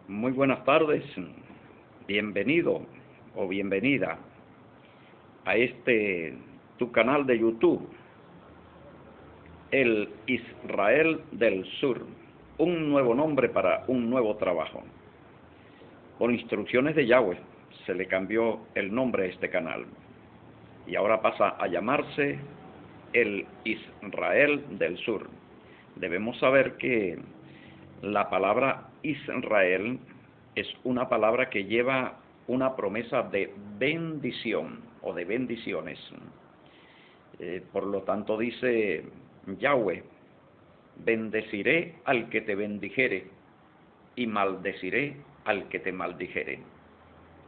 Muy buenas tardes, bienvenido o bienvenida a tu canal de YouTube, el Israel del Sur, un nuevo nombre para un nuevo trabajo. Por instrucciones de Yahweh se le cambió el nombre a este canal y ahora pasa a llamarse el Israel del Sur. Debemos saber que la palabra Israel es una palabra que lleva una promesa de bendición o de bendiciones. Por lo tanto dice Yahweh: bendeciré al que te bendijere y maldeciré al que te maldijere.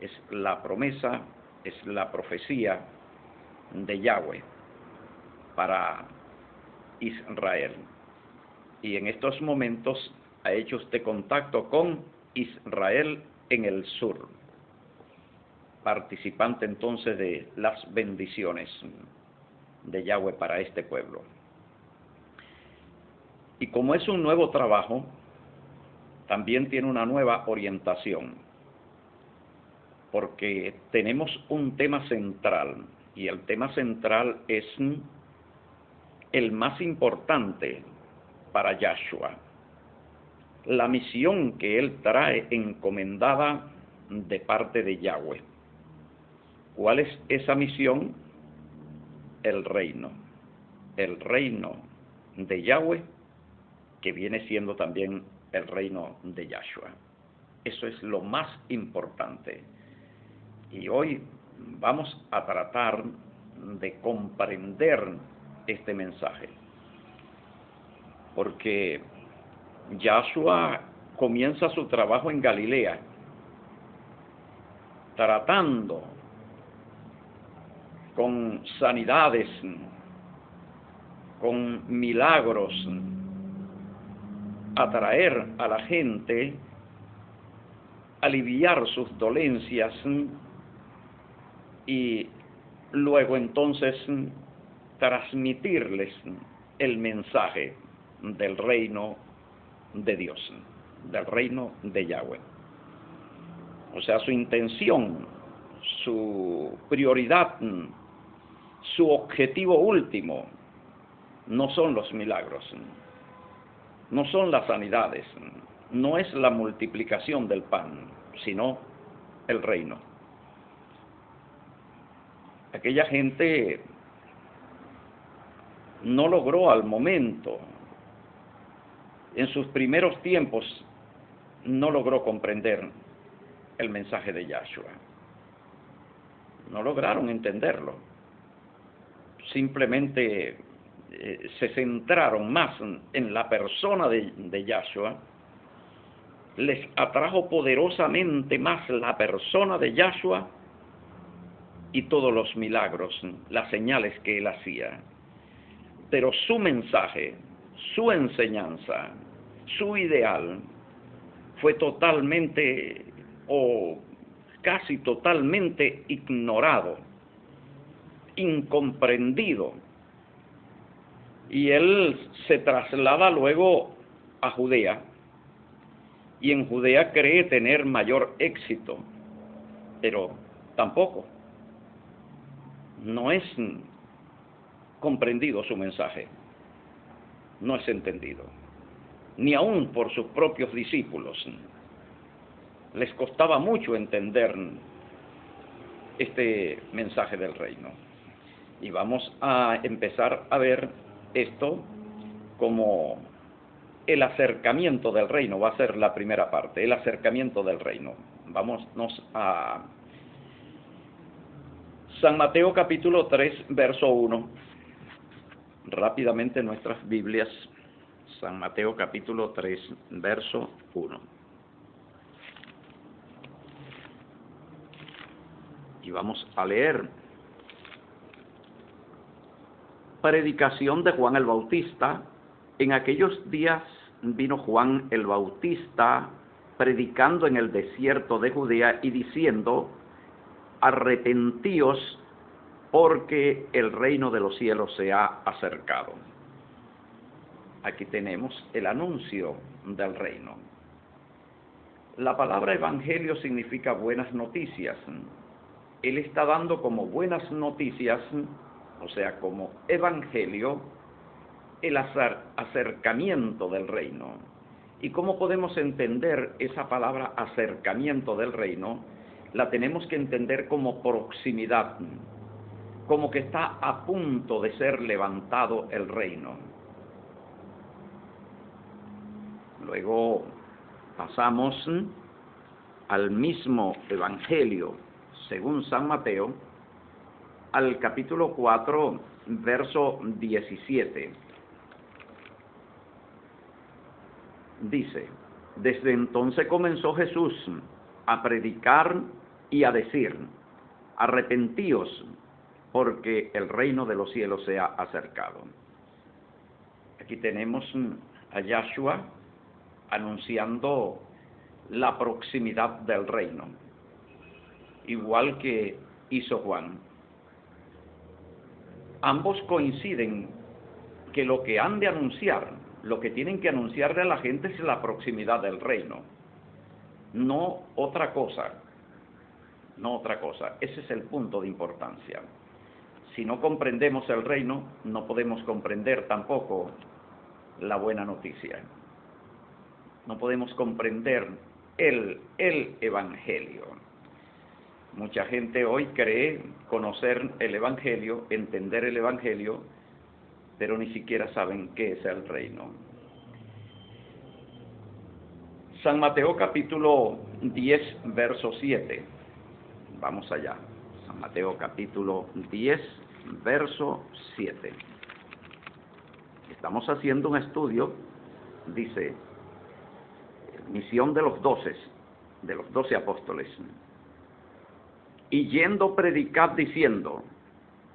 Es la promesa, es la profecía de Yahweh para Israel. Y en estos momentos ha hecho este contacto con Israel en el sur, participante entonces de las bendiciones de Yahweh para este pueblo. Y como es un nuevo trabajo, también tiene una nueva orientación, porque tenemos un tema central, y el tema central es el más importante para Yahshua, la misión que él trae encomendada de parte de Yahweh. ¿Cuál es esa misión? El reino de Yahweh, que viene siendo también el reino de Yahshua. Eso es lo más importante. Y hoy vamos a tratar de comprender este mensaje, porque Yahshua comienza su trabajo en Galilea, tratando con sanidades, con milagros, atraer a la gente, aliviar sus dolencias y luego entonces transmitirles el mensaje del reino de Dios, del reino de Yahweh. O sea, su intención, su prioridad, su objetivo último no son los milagros, no son las sanidades, no es la multiplicación del pan, sino el reino. Aquella gente no logró al momento, en sus primeros tiempos, no logró comprender el mensaje de Yahshua. No lograron entenderlo. Simplemente se centraron más en la persona de Yahshua. Les atrajo poderosamente más la persona de Yahshua y todos los milagros, las señales que él hacía. Pero su mensaje, su enseñanza, su ideal fue totalmente o casi totalmente ignorado, incomprendido. Y él se traslada luego a Judea, y en Judea cree tener mayor éxito, pero tampoco, no es comprendido su mensaje, no es entendido, ni aun por sus propios discípulos. Les costaba mucho entender este mensaje del reino. Y vamos a empezar a ver esto como el acercamiento del reino. Va a ser la primera parte, el acercamiento del reino. Vámonos a San Mateo capítulo 3, verso 1. Rápidamente nuestras Biblias. San Mateo capítulo 3, verso 1. Y vamos a leer: predicación de Juan el Bautista. En aquellos días vino Juan el Bautista predicando en el desierto de Judea y diciendo: arrepentíos, porque el reino de los cielos se ha acercado. Aquí tenemos el anuncio del reino. La palabra evangelio significa buenas noticias. Él está dando como buenas noticias, o sea, como evangelio, el acercamiento del reino. ¿Y cómo podemos entender esa palabra acercamiento del reino? La tenemos que entender como proximidad, como que está a punto de ser levantado el reino. Luego pasamos al mismo evangelio según San Mateo, al capítulo 4, verso 17. Dice: desde entonces comenzó Jesús a predicar y a decir: arrepentíos, porque el reino de los cielos se ha acercado. Aquí tenemos a Yahshua anunciando la proximidad del reino, igual que hizo Juan. Ambos coinciden que lo que han de anunciar, lo que tienen que anunciarle a la gente es la proximidad del reino, no otra cosa, no otra cosa. Ese es el punto de importancia. Si no comprendemos el reino, no podemos comprender tampoco la buena noticia. No podemos comprender el evangelio. Mucha gente hoy cree conocer el evangelio, entender el evangelio, pero ni siquiera saben qué es el reino. San Mateo capítulo 10, verso 7. Vamos allá. San Mateo capítulo 10, verso 7. Estamos haciendo un estudio, dice, misión de los 12 apóstoles. Y yendo predicad diciendo: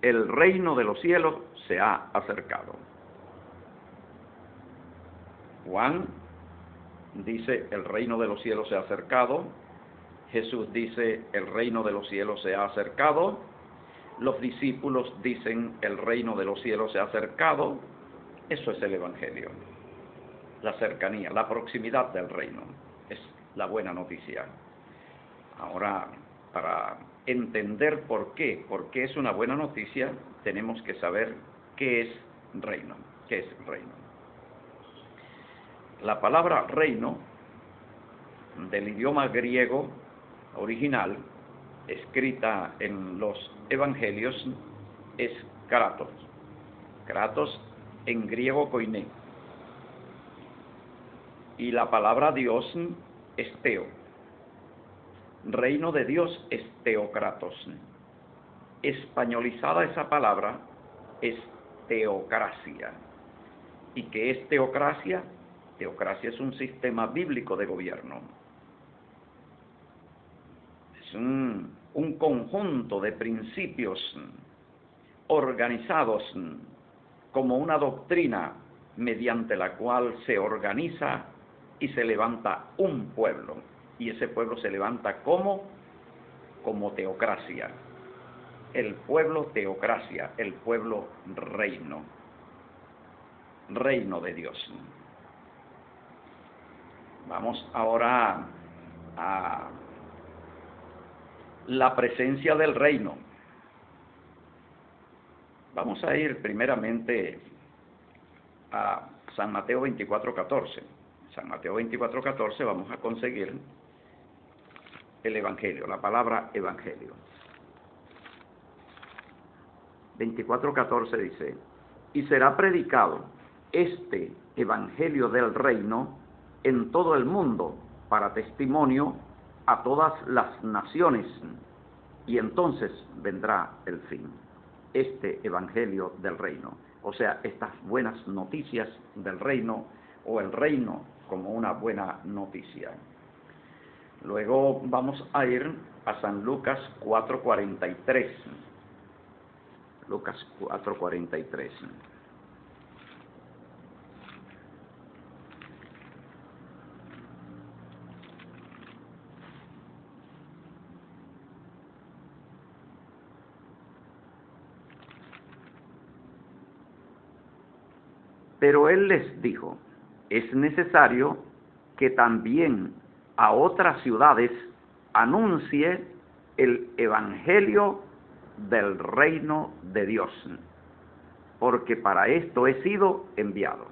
el reino de los cielos se ha acercado. Juan dice: el reino de los cielos se ha acercado. Jesús dice: el reino de los cielos se ha acercado. Los discípulos dicen: el reino de los cielos se ha acercado. Eso es el evangelio. La cercanía, la proximidad del reino. Es la buena noticia. Ahora, para entender por qué es una buena noticia, tenemos que saber qué es reino. ¿Qué es reino? La palabra reino, del idioma griego original, escrita en los evangelios, es kratos. Kratos en griego koiné. Y la palabra Dios es teo. Reino de Dios es teocratos. Españolizada esa palabra es teocracia. ¿Y qué es teocracia? Teocracia es un sistema bíblico de gobierno. Es un conjunto de principios organizados como una doctrina mediante la cual se organiza y se levanta un pueblo. Y ese pueblo se levanta como teocracia. El pueblo teocracia, el pueblo reino. Reino de Dios. Vamos ahora a la presencia del reino. Vamos a ir primeramente a San Mateo 24:14. San Mateo 24:14 vamos a conseguir el evangelio, la palabra evangelio. 24:14 dice: y será predicado este evangelio del reino en todo el mundo para testimonio a todas las naciones, y entonces vendrá el fin. Este evangelio del reino, o sea, estas buenas noticias del reino, o el reino como una buena noticia. Luego vamos a ir a San Lucas 4:43. Lucas 4:43. Pero él les dijo: es necesario que también a otras ciudades, anuncie el evangelio del reino de Dios, porque para esto he sido enviado.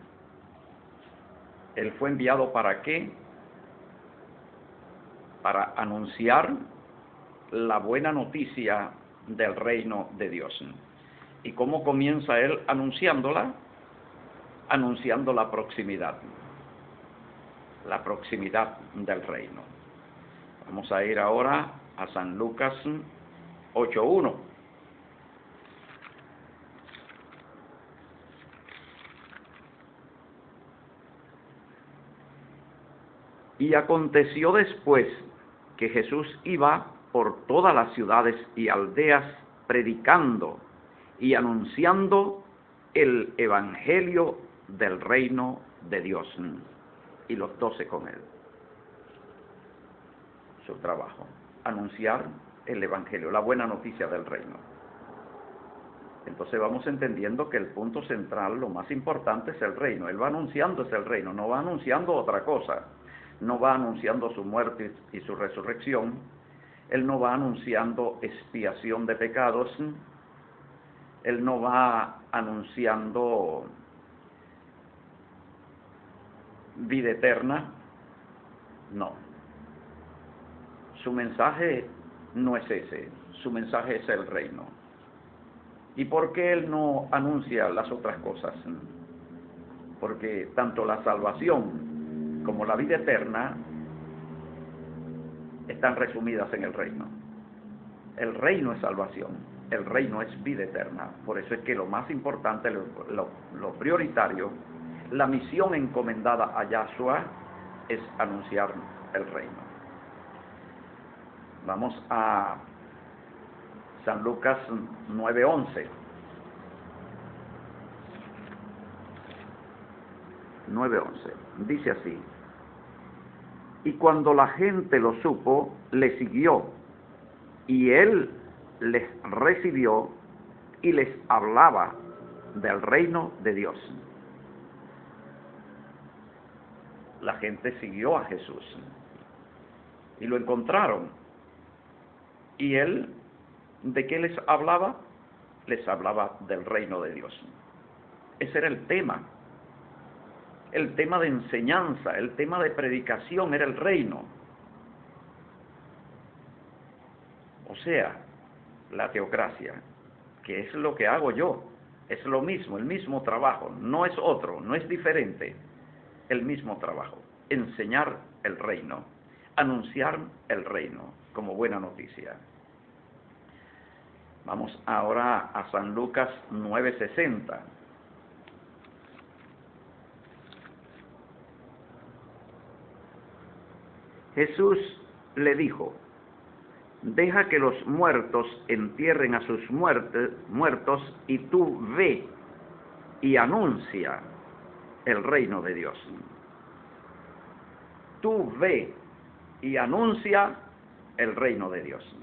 Él fue enviado ¿para qué? Para anunciar la buena noticia del reino de Dios. ¿Y cómo comienza él anunciándola? Anunciando la proximidad del reino. Vamos a ir ahora a San Lucas 8:1. Y aconteció después que Jesús iba por todas las ciudades y aldeas predicando y anunciando el evangelio del reino de Dios, y los 12 con él. Su trabajo, anunciar el evangelio, la buena noticia del reino. Entonces vamos entendiendo que el punto central, lo más importante, es el reino. Él va anunciando el reino, no va anunciando otra cosa. No va anunciando su muerte y su resurrección. Él no va anunciando expiación de pecados. Él no va anunciando vida eterna. No. Su mensaje no es ese. Su mensaje es el reino. ¿Y por qué él no anuncia las otras cosas? Porque tanto la salvación como la vida eterna están resumidas en el reino. El reino es salvación, el reino es vida eterna. Por eso es que lo más importante, lo prioritario, la misión encomendada a Yahshua es anunciar el reino. Vamos a San Lucas 9:11. 9:11. Dice así: y cuando la gente lo supo, le siguió, y él les recibió y les hablaba del reino de Dios. La gente siguió a Jesús y lo encontraron. Y él, ¿de qué les hablaba? Les hablaba del reino de Dios. Ese era el tema. El tema de enseñanza, el tema de predicación era el reino. O sea, la teocracia, que es lo que hago yo, es lo mismo, el mismo trabajo, no es otro, no es diferente, el mismo trabajo, enseñar el reino, anunciar el reino como buena noticia. Vamos ahora a San Lucas 9:60. Jesús le dijo: deja que los muertos entierren a sus muertos, y tú ve y anuncia el reino de Dios. Tú ve y anuncia el reino de Dios.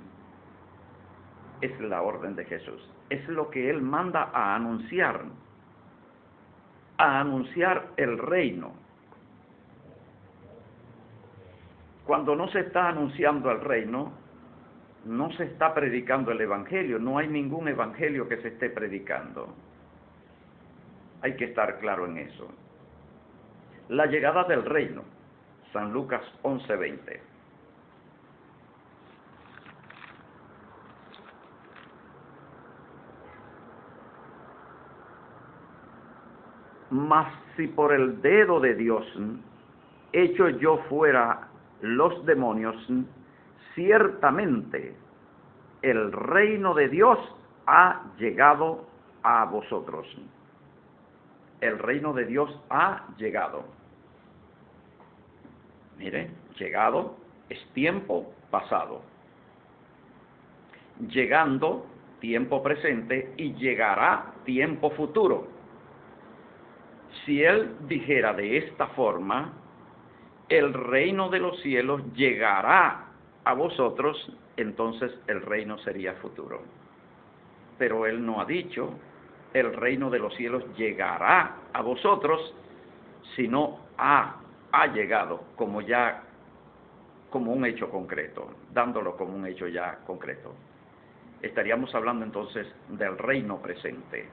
Es la orden de Jesús. Es lo que Él manda a anunciar el reino. Cuando no se está anunciando el reino, no se está predicando el evangelio, no hay ningún evangelio que se esté predicando. Hay que estar claro en eso. La llegada del reino, San Lucas 11:20. Mas si por el dedo de Dios echo yo fuera los demonios, ciertamente el reino de Dios ha llegado a vosotros. El reino de Dios ha llegado. Mire, llegado es tiempo pasado. Llegando, tiempo presente, y llegará, tiempo futuro. Si él dijera de esta forma, el reino de los cielos llegará a vosotros, entonces el reino sería futuro. Pero él no ha dicho, el reino de los cielos llegará a vosotros, sino ha llegado, como ya como un hecho concreto, dándolo como un hecho ya concreto. Estaríamos hablando entonces del reino presente,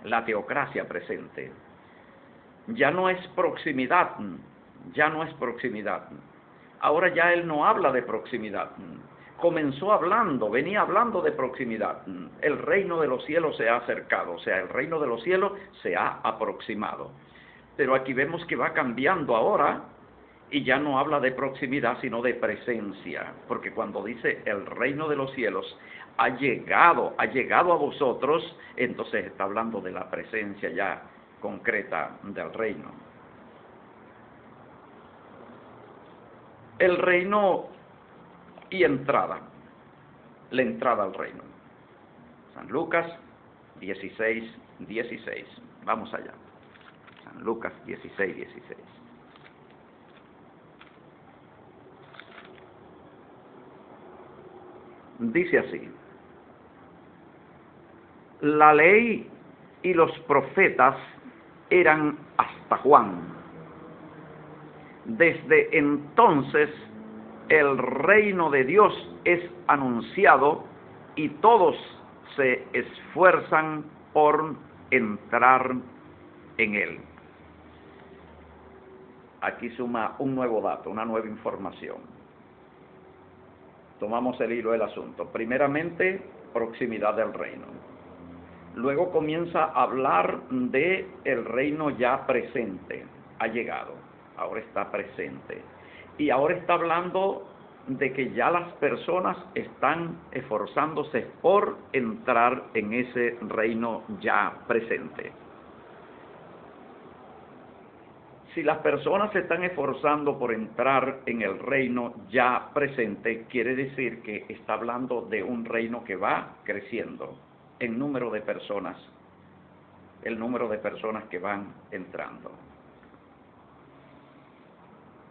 la teocracia presente. Ya no es proximidad, ya no es proximidad. Ahora ya él no habla de proximidad. Venía hablando de proximidad. El reino de los cielos se ha acercado, o sea, el reino de los cielos se ha aproximado. Pero aquí vemos que va cambiando ahora y ya no habla de proximidad, sino de presencia. Porque cuando dice el reino de los cielos ha llegado a vosotros, entonces está hablando de la presencia ya concreta del reino. El reino y entrada, la entrada al reino. San Lucas 16:16. Vamos allá. San Lucas 16:16. Dice así: la ley y los profetas eran hasta Juan. Desde entonces el reino de Dios es anunciado y todos se esfuerzan por entrar en él. Aquí suma un nuevo dato, una nueva información. Tomamos el hilo del asunto. Primeramente, proximidad del reino. Luego comienza a hablar de el reino ya presente. Ha llegado, ahora está presente. Y ahora está hablando de que ya las personas están esforzándose por entrar en ese reino ya presente. Si las personas se están esforzando por entrar en el reino ya presente, quiere decir que está hablando de un reino que va creciendo en número de personas, el número de personas que van entrando.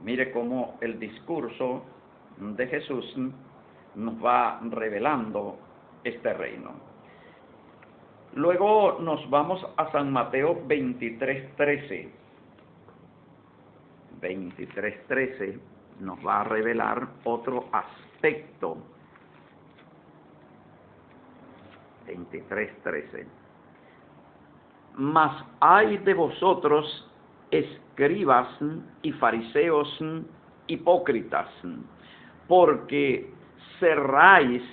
Mire cómo el discurso de Jesús nos va revelando este reino. Luego nos vamos a San Mateo 23:13. 23:13 nos va a revelar otro aspecto. 23:13. Mas ay de vosotros, escribas y fariseos hipócritas, porque cerráis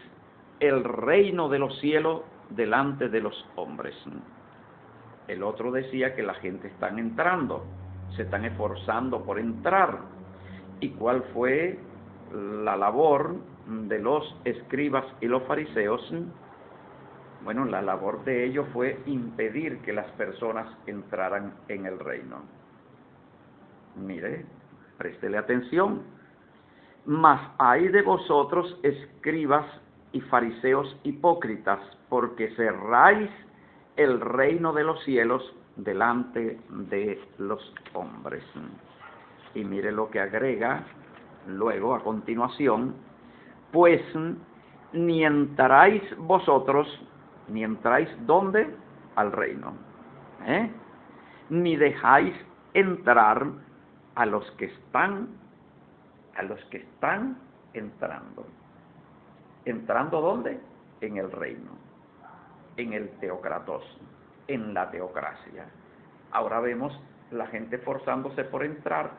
el reino de los cielos delante de los hombres. El otro decía que la gente está entrando, se están esforzando por entrar. ¿Y cuál fue la labor de los escribas y los fariseos? Bueno, la labor de ellos fue impedir que las personas entraran en el reino. Mire, préstele atención. Mas ay de vosotros, escribas y fariseos hipócritas, porque cerráis el reino de los cielos delante de los hombres. Y mire lo que agrega luego a continuación: pues ni entráis vosotros, ni entráis ¿dónde? Al reino, ni dejáis entrar a los que están entrando. ¿Entrando dónde? En el reino, en el teocratos, en la teocracia. Ahora vemos la gente esforzándose por entrar,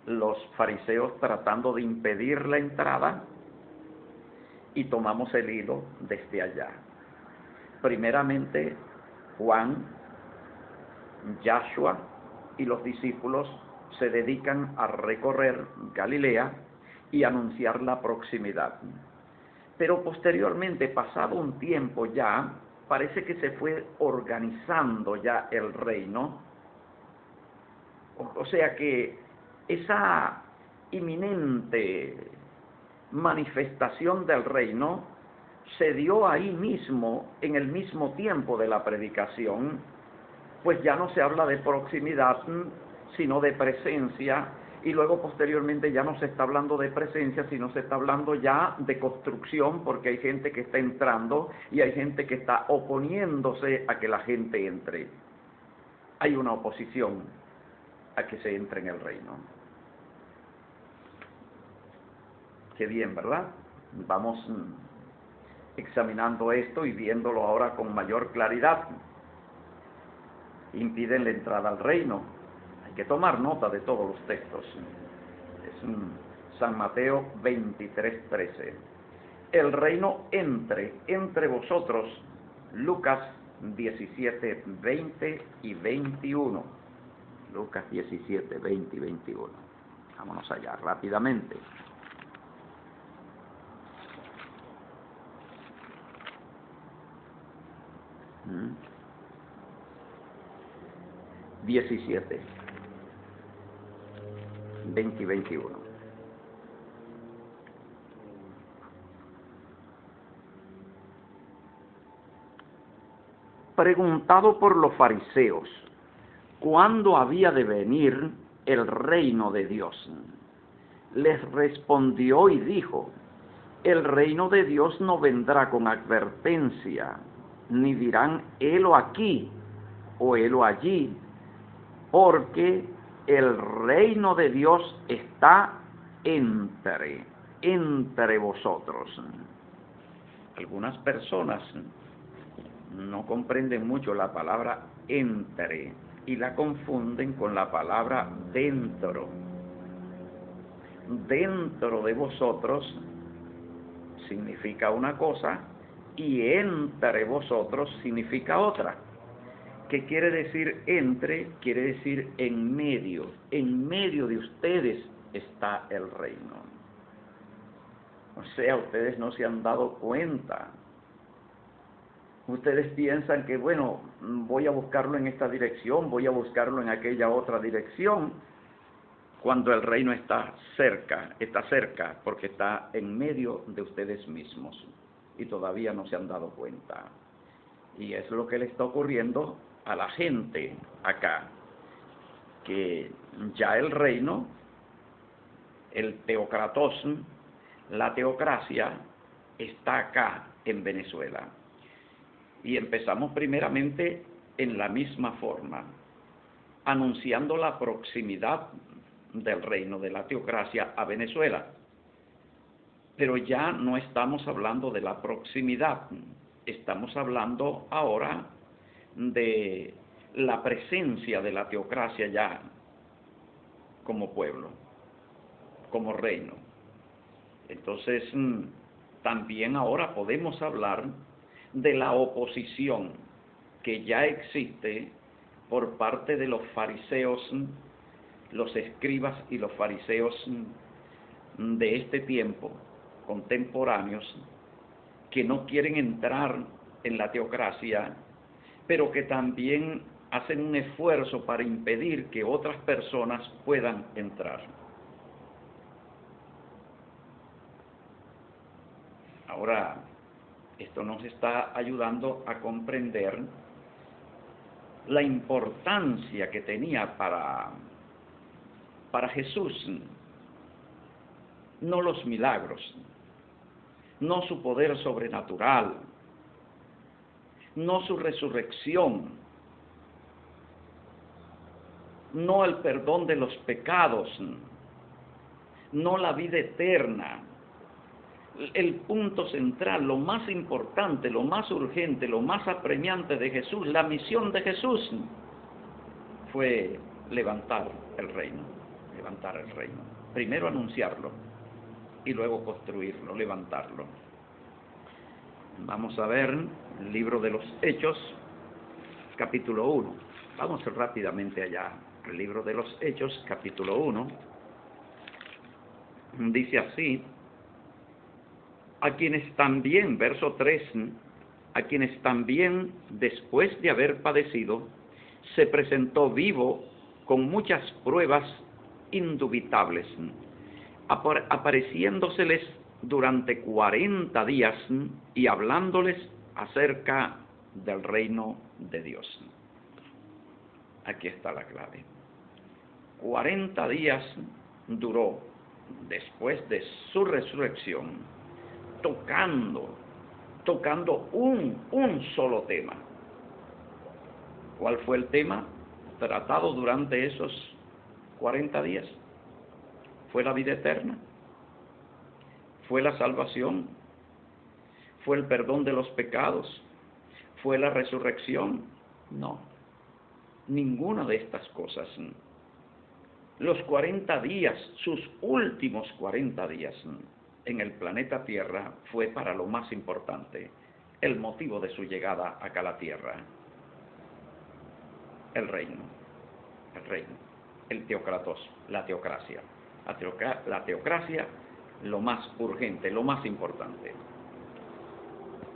los fariseos tratando de impedir la entrada, y tomamos el hilo desde allá. Primeramente, Juan, Yahshua y los discípulos se dedican a recorrer Galilea y anunciar la proximidad. Pero posteriormente, pasado un tiempo ya, parece que se fue organizando ya el reino. O sea que esa inminente manifestación del reino se dio ahí mismo, en el mismo tiempo de la predicación, pues ya no se habla de proximidad, sino de presencia, y luego posteriormente ya no se está hablando de presencia, sino se está hablando ya de construcción, porque hay gente que está entrando y hay gente que está oponiéndose a que la gente entre. Hay una oposición a que se entre en el reino. Qué bien, ¿verdad? Vamos examinando esto y viéndolo ahora con mayor claridad. Impiden la entrada al reino. Hay que tomar nota de todos los textos. Es San Mateo 23:13. El reino entre vosotros. Lucas 17:20 y 21. Lucas 17:20 y 21. Vámonos allá rápidamente. 17, 20 y 21. Preguntado por los fariseos, ¿cuándo había de venir el reino de Dios? Les respondió y dijo, el reino de Dios no vendrá con advertencia, ni dirán, helo aquí o helo allí, porque el reino de Dios está entre vosotros. Algunas personas no comprenden mucho la palabra entre y la confunden con la palabra dentro. Dentro de vosotros significa una cosa y entre vosotros significa otra. ¿Qué quiere decir entre? Quiere decir en medio de ustedes está el reino. O sea, ustedes no se han dado cuenta. Ustedes piensan que, bueno, voy a buscarlo en esta dirección, voy a buscarlo en aquella otra dirección, cuando el reino está cerca, porque está en medio de ustedes mismos y todavía no se han dado cuenta. Y es lo que le está ocurriendo a la gente acá, que ya el reino, el teocratos, la teocracia, está acá en Venezuela. Y empezamos primeramente en la misma forma, anunciando la proximidad del reino de la teocracia a Venezuela. Pero ya no estamos hablando de la proximidad, estamos hablando ahora de la presencia de la teocracia ya como pueblo, como reino. Entonces, también ahora podemos hablar de la oposición que ya existe por parte de los fariseos, los escribas y los fariseos de este tiempo, contemporáneos, que no quieren entrar en la teocracia, pero que también hacen un esfuerzo para impedir que otras personas puedan entrar. Ahora, esto nos está ayudando a comprender la importancia que tenía para Jesús, no los milagros, no su poder sobrenatural, no su resurrección, no el perdón de los pecados, no la vida eterna. El punto central, lo más importante, lo más urgente, lo más apremiante de Jesús, la misión de Jesús, fue levantar el reino. Primero anunciarlo y luego construirlo, levantarlo. Vamos a ver el libro de los Hechos, capítulo 1. Vamos rápidamente allá. El libro de los Hechos, capítulo 1, dice así: a quienes también, verso 3, a quienes también, después de haber padecido, se presentó vivo con muchas pruebas indubitables, apareciéndoseles durante 40 días y hablándoles acerca del reino de Dios. Aquí está la clave. 40 días duró después de su resurrección, tocando un solo tema. ¿Cuál fue el tema tratado durante esos 40 días? Fue la vida eterna. ¿Fue la salvación? ¿Fue el perdón de los pecados? ¿Fue la resurrección? No, ninguna de estas cosas. Los 40 días, sus últimos 40 días en el planeta Tierra fue para lo más importante, el motivo de su llegada acá a la Tierra. El reino, el teocratos, la teocracia. La teocracia, lo más urgente, lo más importante.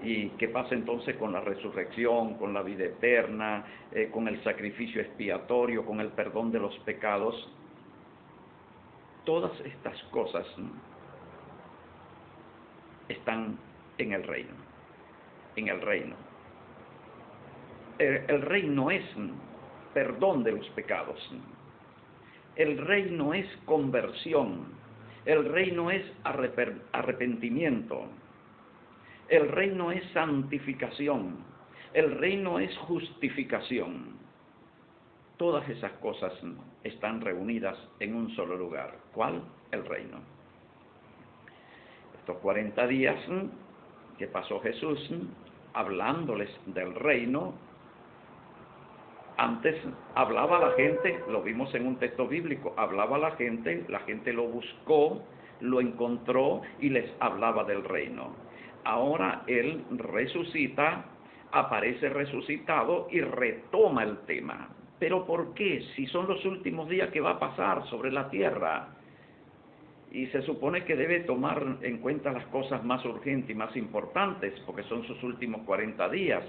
¿Y qué pasa entonces con la resurrección, con la vida eterna, con el sacrificio expiatorio, con el perdón de los pecados? Todas estas cosas están en el reino. En el reino. El reino es perdón de los pecados. El reino es conversión. El reino es arrepentimiento. El reino es santificación. El reino es justificación. Todas esas cosas están reunidas en un solo lugar. ¿Cuál? El reino. Estos 40 días que pasó Jesús hablándoles del reino, antes hablaba a la gente, lo vimos en un texto bíblico, hablaba a la gente lo buscó, lo encontró y les hablaba del reino. Ahora Él resucita, aparece resucitado y retoma el tema. ¿Pero por qué? Si son los últimos días que va a pasar sobre la tierra. Y se supone que debe tomar en cuenta las cosas más urgentes y más importantes, porque son sus últimos 40 días.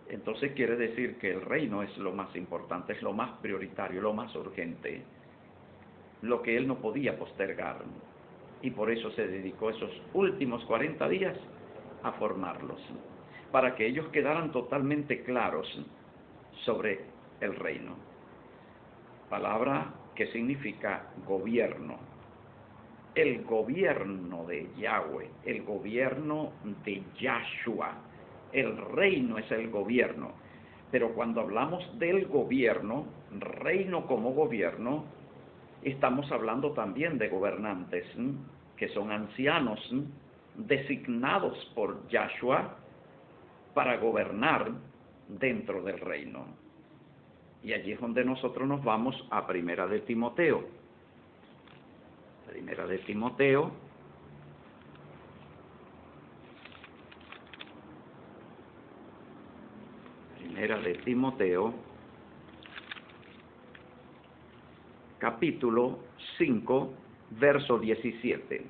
Entonces quiere decir que el reino es lo más importante, es lo más prioritario, lo más urgente, lo que Él no podía postergar. Y por eso se dedicó esos últimos 40 días a formarlos, para que ellos quedaran totalmente claros sobre el reino. Palabra que significa gobierno. El gobierno de Yahweh, el gobierno de Yahshua. El reino es el gobierno. Pero cuando hablamos del gobierno, reino como gobierno, estamos hablando también de gobernantes, que son ancianos, designados por Yahshua para gobernar dentro del reino. Y allí es donde nosotros nos vamos a Primera de Timoteo. Primera de Timoteo. Primera de Timoteo, capítulo 5, verso 17.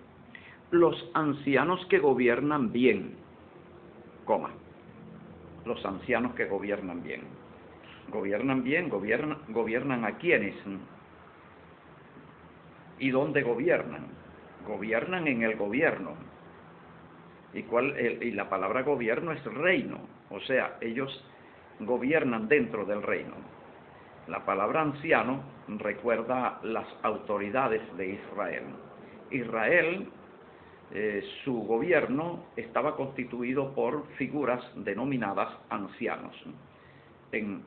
Los ancianos que gobiernan bien, los ancianos que gobiernan bien. ¿Gobiernan bien? ¿Gobiernan a quiénes? ¿Y dónde gobiernan? Gobiernan en el gobierno. Y la palabra gobierno es reino, o sea, ellos gobiernan dentro del reino. La palabra anciano recuerda las autoridades de Israel. Israel, su gobierno estaba constituido por figuras denominadas ancianos. En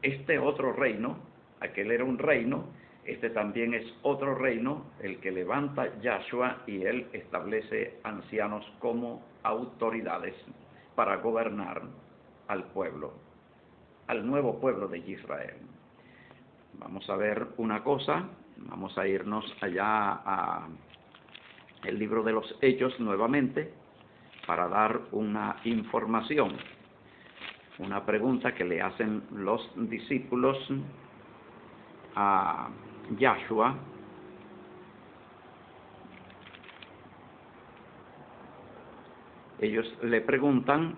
este otro reino, aquel era un reino, este también es otro reino, el que levanta Yahshua, y él establece ancianos como autoridades para gobernar al pueblo, al nuevo pueblo de Israel. Vamos a ver una cosa, vamos a irnos allá a el libro de los Hechos nuevamente para dar una información, una pregunta que le hacen los discípulos a Yahshua. Ellos le preguntan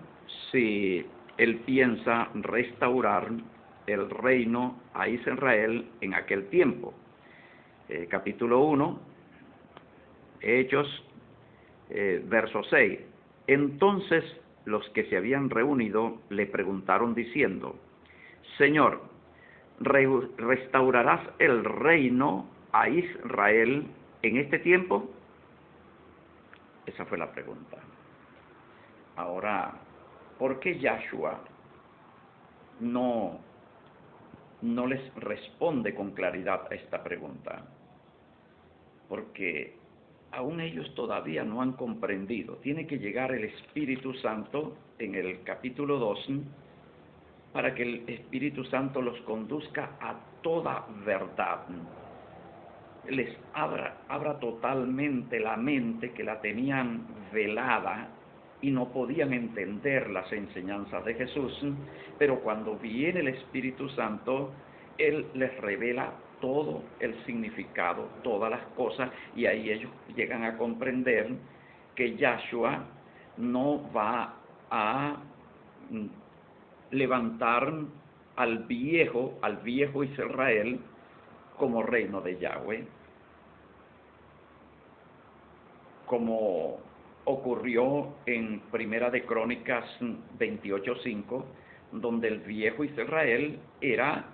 si él piensa restaurar el reino a Israel en aquel tiempo. Capítulo 1, Hechos, verso 6. Entonces los que se habían reunido le preguntaron diciendo: Señor, ¿restaurarás el reino a Israel en este tiempo? Esa fue la pregunta. Ahora, ¿por qué Yahshua no les responde con claridad a esta pregunta? Porque aún ellos todavía no han comprendido. Tiene que llegar el Espíritu Santo en el capítulo 2 para que el Espíritu Santo los conduzca a toda verdad. Les abra totalmente la mente, que la tenían velada y no podían entender las enseñanzas de Jesús, pero cuando viene el Espíritu Santo, Él les revela todo el significado, todas las cosas, y ahí ellos llegan a comprender que Yahshua no va a levantar al viejo Israel como reino de Yahweh, como ocurrió en Primera de Crónicas 28:5, donde el viejo Israel era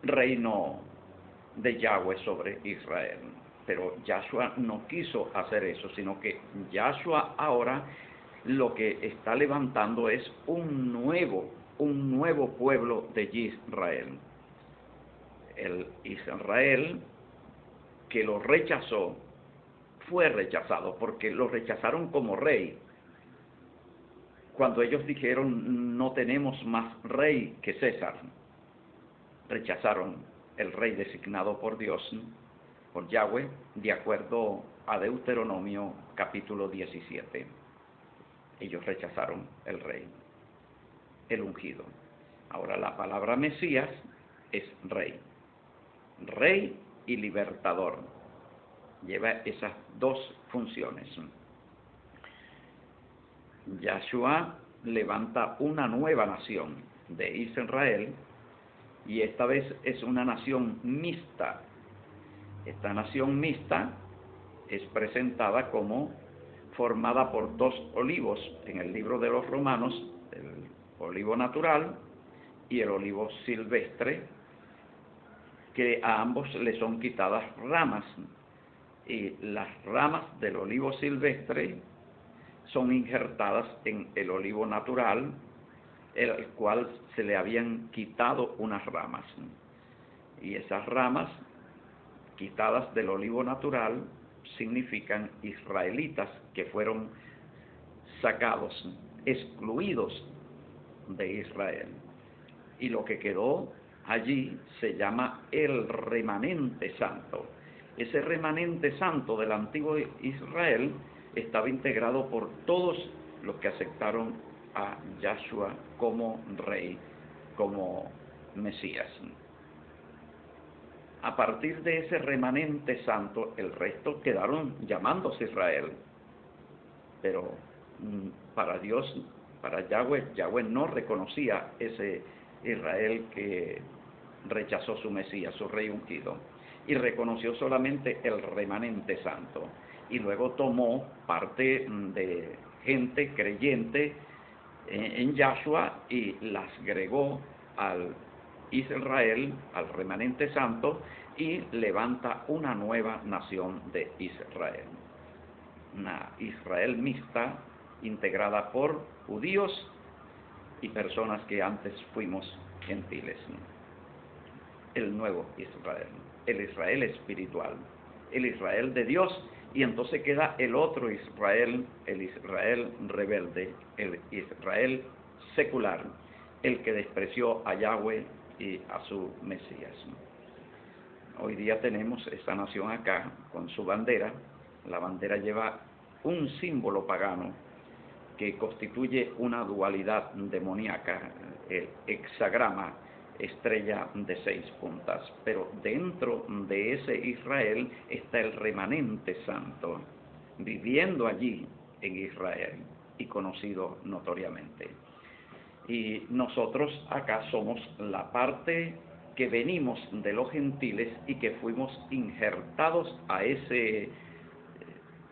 reino de Yahweh sobre Israel. Pero Yahshua no quiso hacer eso, sino que Yahshua ahora lo que está levantando es un nuevo pueblo de Israel. El Israel que lo rechazó, fue rechazado, porque lo rechazaron como rey. Cuando ellos dijeron, no tenemos más rey que César, rechazaron el rey designado por Dios, por Yahweh, de acuerdo a Deuteronomio capítulo 17. Ellos rechazaron el rey, el ungido. Ahora la palabra Mesías es rey y libertador. Lleva esas dos funciones. Yahshua levanta una nueva nación de Israel, y esta vez es una nación mixta. Esta nación mixta es presentada como formada por dos olivos en el libro de los Romanos, el olivo natural y el olivo silvestre, que a ambos le son quitadas ramas, y las ramas del olivo silvestre son injertadas en el olivo natural, el cual se le habían quitado unas ramas. Y esas ramas quitadas del olivo natural significan israelitas que fueron sacados, excluidos de Israel. Y lo que quedó allí se llama el remanente santo. Ese remanente santo del antiguo Israel estaba integrado por todos los que aceptaron a Yahshua como rey, como Mesías. A partir de ese remanente santo, el resto quedaron llamándose Israel. Pero para Dios, para Yahweh no reconocía ese Israel que rechazó su Mesías, su rey ungido, y reconoció solamente el remanente santo. Y luego tomó parte de gente creyente en Yahshua y las agregó al Israel, al remanente santo, y levanta una nueva nación de Israel. Una Israel mixta, integrada por judíos y personas que antes fuimos gentiles. El nuevo Israel, el Israel espiritual, el Israel de Dios, y entonces queda el otro Israel, el Israel rebelde, el Israel secular, el que despreció a Yahweh y a su Mesías. Hoy día tenemos esta nación acá con su bandera. La bandera lleva un símbolo pagano que constituye una dualidad demoníaca, el hexagrama, estrella de 6 puntas. Pero dentro de ese Israel está el remanente santo, viviendo allí en Israel y conocido notoriamente. Y nosotros acá somos la parte que venimos de los gentiles y que fuimos injertados a ese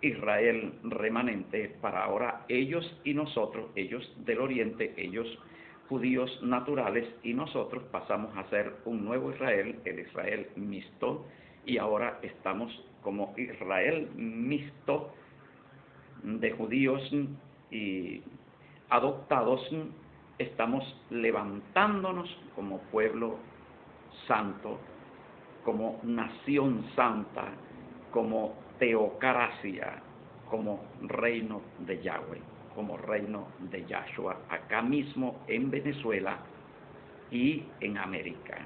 Israel remanente, para ahora ellos y nosotros, ellos del oriente, ellos judíos naturales, y nosotros pasamos a ser un nuevo Israel, el Israel mixto, y ahora estamos como Israel mixto de judíos y adoptados, estamos levantándonos como pueblo santo, como nación santa, como teocracia, como reino de Yahweh, como reino de Yahshua, acá mismo en Venezuela y en América.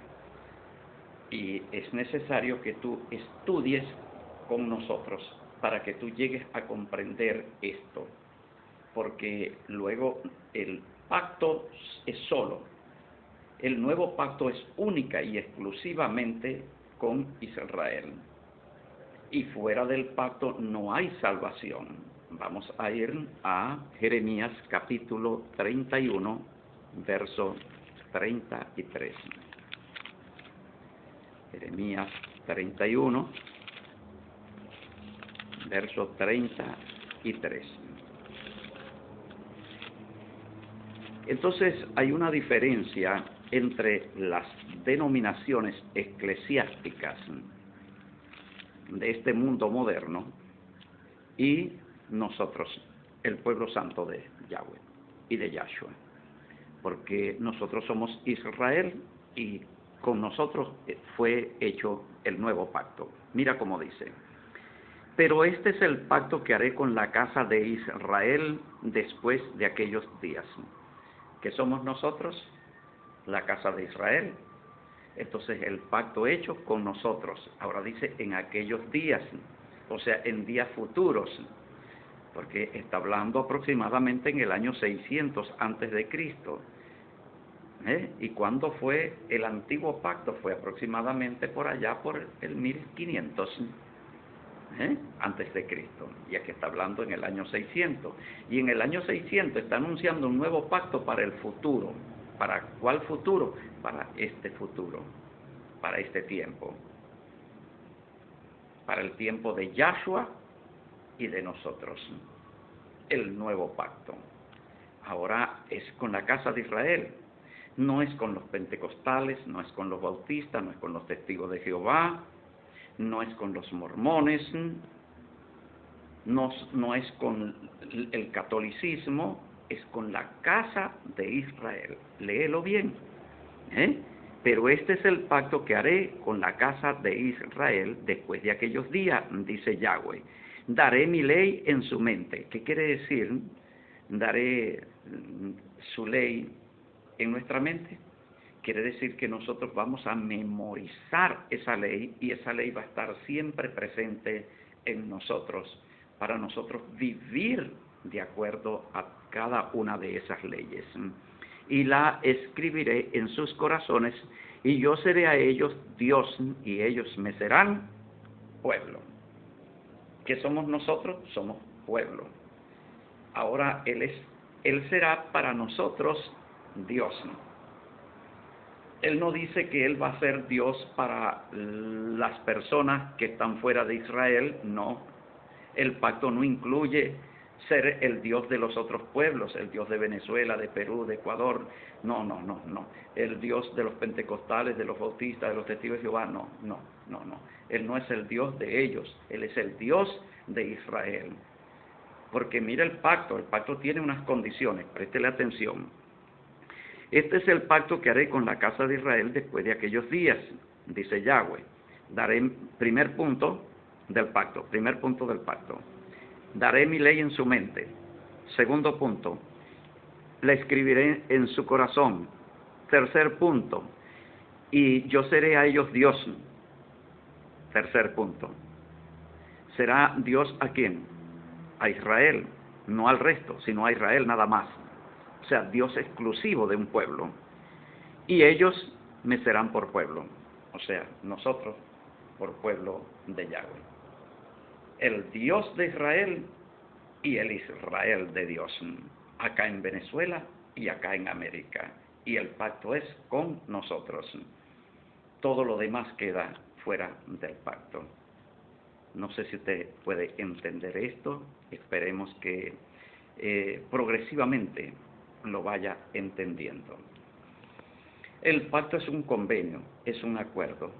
Y es necesario que tú estudies con nosotros para que tú llegues a comprender esto, porque luego el pacto es solo, el nuevo pacto es única y exclusivamente con Israel, y fuera del pacto no hay salvación. Vamos a ir a Jeremías capítulo 31, verso 33. Jeremías 31, verso 33. Entonces hay una diferencia entre las denominaciones eclesiásticas de este mundo moderno y nosotros, el pueblo santo de Yahweh y de Yahshua, porque nosotros somos Israel y con nosotros fue hecho el nuevo pacto. Mira cómo dice: pero este es el pacto que haré con la casa de Israel después de aquellos días. ¿Qué somos nosotros? La casa de Israel. Entonces el pacto hecho con nosotros. Ahora dice en aquellos días, o sea, en días futuros, porque está hablando aproximadamente en el año 600 antes de Cristo. ¿Y cuándo fue el antiguo pacto? Fue aproximadamente por allá por el 1500 antes de Cristo. Y aquí está hablando en el año 600. Y en el año 600 está anunciando un nuevo pacto para el futuro. ¿Para cuál futuro? Para este futuro, para este tiempo, para el tiempo de Yahshua y de nosotros, el nuevo pacto. Ahora es con la casa de Israel, no es con los pentecostales, no es con los bautistas, no es con los testigos de Jehová, no es con los mormones, no es con el catolicismo, es con la casa de Israel. Léelo bien. Pero este es el pacto que haré con la casa de Israel después de aquellos días, dice Yahweh. Daré mi ley en su mente. ¿Qué quiere decir? Daré su ley en nuestra mente. Quiere decir que nosotros vamos a memorizar esa ley y esa ley va a estar siempre presente en nosotros, para nosotros vivir de acuerdo a cada una de esas leyes. Y la escribiré en sus corazones, y yo seré a ellos Dios, y ellos me serán pueblo. ¿Qué somos nosotros? Somos pueblo. Ahora Él será para nosotros Dios. Él no dice que Él va a ser Dios para las personas que están fuera de Israel, no. El pacto no incluye ser el Dios de los otros pueblos, el Dios de Venezuela, de Perú, de Ecuador. No. El Dios de los pentecostales, de los bautistas, de los testigos de Jehová, no. Él no es el Dios de ellos, Él es el Dios de Israel. Porque mira el pacto tiene unas condiciones, préstele atención. Este es el pacto que haré con la casa de Israel después de aquellos días, dice Yahweh. Daré, primer punto del pacto. Daré mi ley en su mente. Segundo punto, la escribiré en su corazón. Tercer punto, y yo seré a ellos Dios. Tercer punto, ¿será Dios a quién? A Israel, no al resto, sino a Israel nada más. O sea, Dios exclusivo de un pueblo. Y ellos me serán por pueblo. O sea, nosotros por pueblo de Yahweh. El Dios de Israel y el Israel de Dios. Acá en Venezuela y acá en América. Y el pacto es con nosotros. Todo lo demás queda fuera del pacto. No sé si usted puede entender esto. Esperemos que progresivamente lo vaya entendiendo. El pacto es un convenio, es un acuerdo,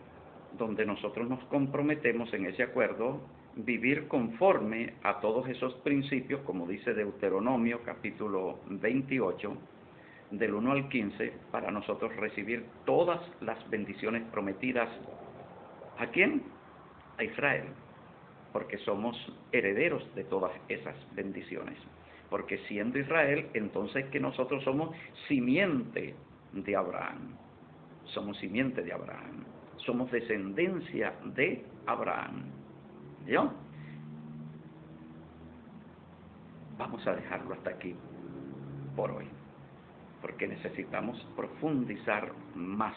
donde nosotros nos comprometemos en ese acuerdo vivir conforme a todos esos principios, como dice Deuteronomio capítulo 28, del 1 al 15, para nosotros recibir todas las bendiciones prometidas. ¿A quién? A Israel. porque somos herederos de todas esas bendiciones. Porque siendo Israel, entonces que nosotros somos simiente de Abraham. Somos simiente de Abraham. Somos descendencia de Abraham. ¿Yo? Vamos a dejarlo hasta aquí por hoy, porque necesitamos profundizar más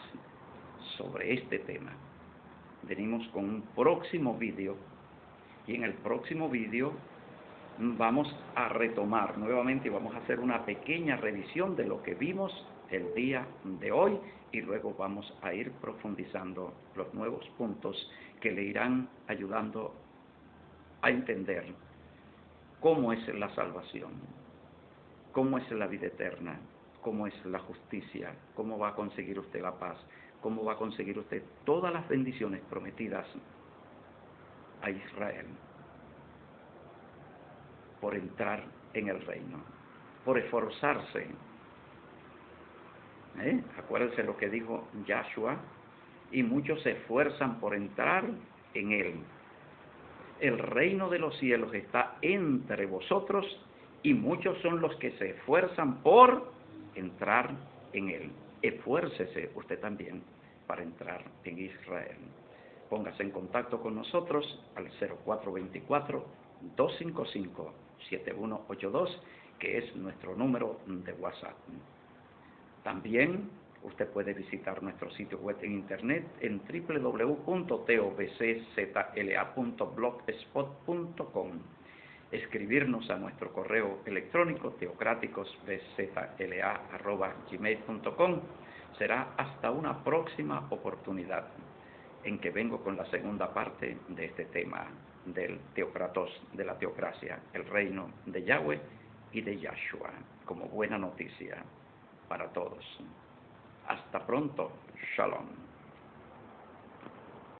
sobre este tema. Venimos con un próximo vídeo, y en el próximo vídeo vamos a retomar nuevamente y vamos a hacer una pequeña revisión de lo que vimos el día de hoy, y luego vamos a ir profundizando los nuevos puntos que le irán ayudando a entender cómo es la salvación, cómo es la vida eterna, cómo es la justicia, cómo va a conseguir usted la paz, cómo va a conseguir usted todas las bendiciones prometidas a Israel por entrar en el reino, por esforzarse. Acuérdense lo que dijo Yahshua, y muchos se esfuerzan por entrar en él. El reino de los cielos está entre vosotros, y muchos son los que se esfuerzan por entrar en él. Esfuércese usted también para entrar en Israel. Póngase en contacto con nosotros al 0424-255-7182, que es nuestro número de WhatsApp. También usted puede visitar nuestro sitio web en internet en www.tobczla.blogspot.com, escribirnos a nuestro correo electrónico teocráticosbzla@gmail.com. Será hasta una próxima oportunidad en que vengo con la segunda parte de este tema del teocratos, de la teocracia, el reino de Yahweh y de Yahshua, como buena noticia para todos. Hasta pronto. Shalom.